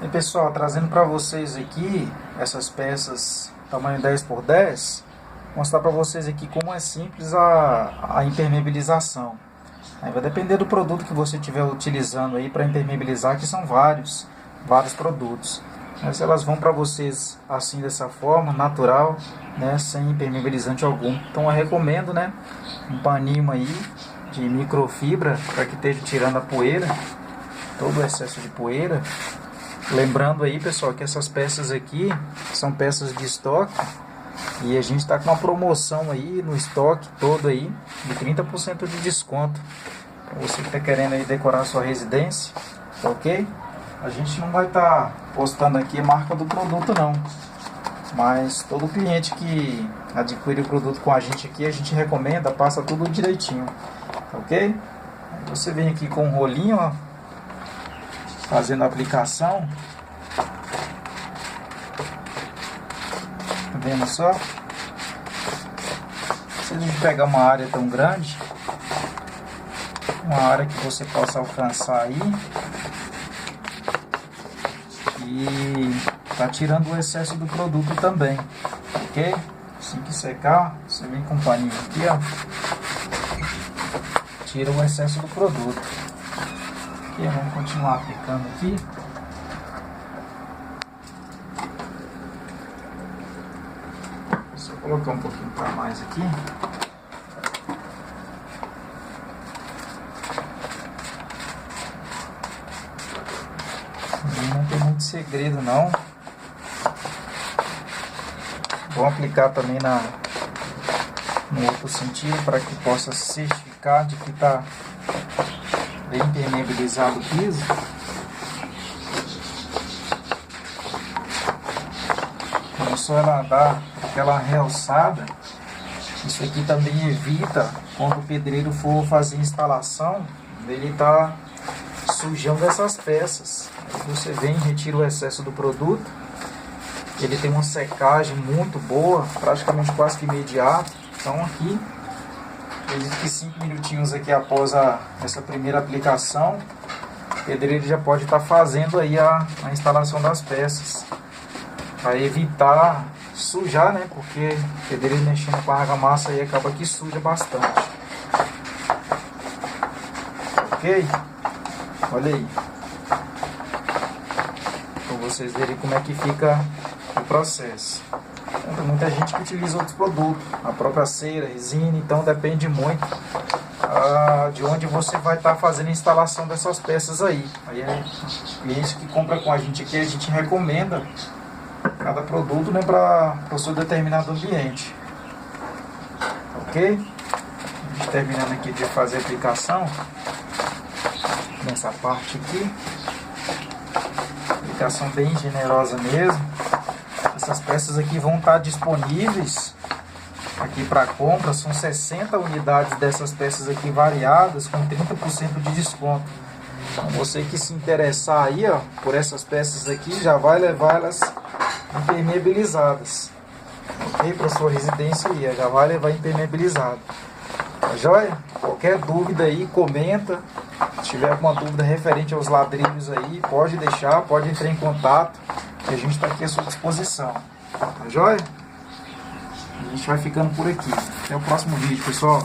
E pessoal, trazendo para vocês aqui essas peças tamanho 10x10, mostrar para vocês aqui como é simples a impermeabilização. Aí vai depender do produto que você estiver utilizando aí para impermeabilizar, que são vários produtos. Mas elas vão para vocês assim, dessa forma, natural, né, sem impermeabilizante algum. Então eu recomendo, né, um paninho aí de microfibra para que esteja tirando a poeira, todo o excesso de poeira. Lembrando aí, pessoal, que essas peças aqui são peças de estoque e a gente está com uma promoção aí no estoque todo aí de 30% de desconto para você que está querendo aí decorar a sua residência, ok? A gente não vai estar postando aqui a marca do produto não, mas todo cliente que adquire o produto com a gente recomenda, passa tudo direitinho, ok? Aí você vem aqui com um rolinho, ó, fazendo a aplicação. Tá vendo só? Se a gente pegar uma área tão grande, uma área que você possa alcançar aí, e tá tirando o excesso do produto também, ok? Assim que secar, você vem com um paninho aqui, ó, tira o excesso do produto. E vamos continuar aplicando aqui. Só colocar um pouquinho para mais aqui. Não tem muito segredo não. Vou aplicar também no outro sentido para que possa certificar de que está bem impermeabilizado o piso. Então, só ela dar aquela realçada. Isso aqui também evita, quando o pedreiro for fazer a instalação, ele tá sujando essas peças. Aí você vem, retira o excesso do produto. Ele tem uma secagem muito boa, praticamente quase que imediata. Então aqui, acredito que 5 minutinhos aqui após essa primeira aplicação, o pedreiro já pode estar fazendo aí a instalação das peças, para evitar sujar, né? Porque o pedreiro mexendo com a argamassa aí acaba que suja bastante. Ok? Olha aí, para vocês verem como é que fica o processo. Tem muita gente que utiliza outros produtos, a própria cera, resina, então depende muito de onde você vai estar fazendo a instalação dessas peças aí. Aí é cliente que compra com a gente aqui, a gente recomenda cada produto, né, para o seu determinado ambiente. Ok? A gente terminando aqui de fazer a aplicação nessa parte aqui. Aplicação bem generosa mesmo. Essas peças aqui vão estar disponíveis aqui para compra. São 60 unidades dessas peças aqui variadas com 30% de desconto. Então você que se interessar aí, ó, por essas peças aqui, já vai levar elas impermeabilizadas, ok? Para sua residência aí, já vai levar impermeabilizado. Tá joia? Qualquer dúvida aí, comenta. Se tiver alguma dúvida referente aos ladrilhos aí, pode deixar, pode entrar em contato, que a gente está aqui à sua disposição. Tá joia? A gente vai ficando por aqui. Até o próximo vídeo, pessoal.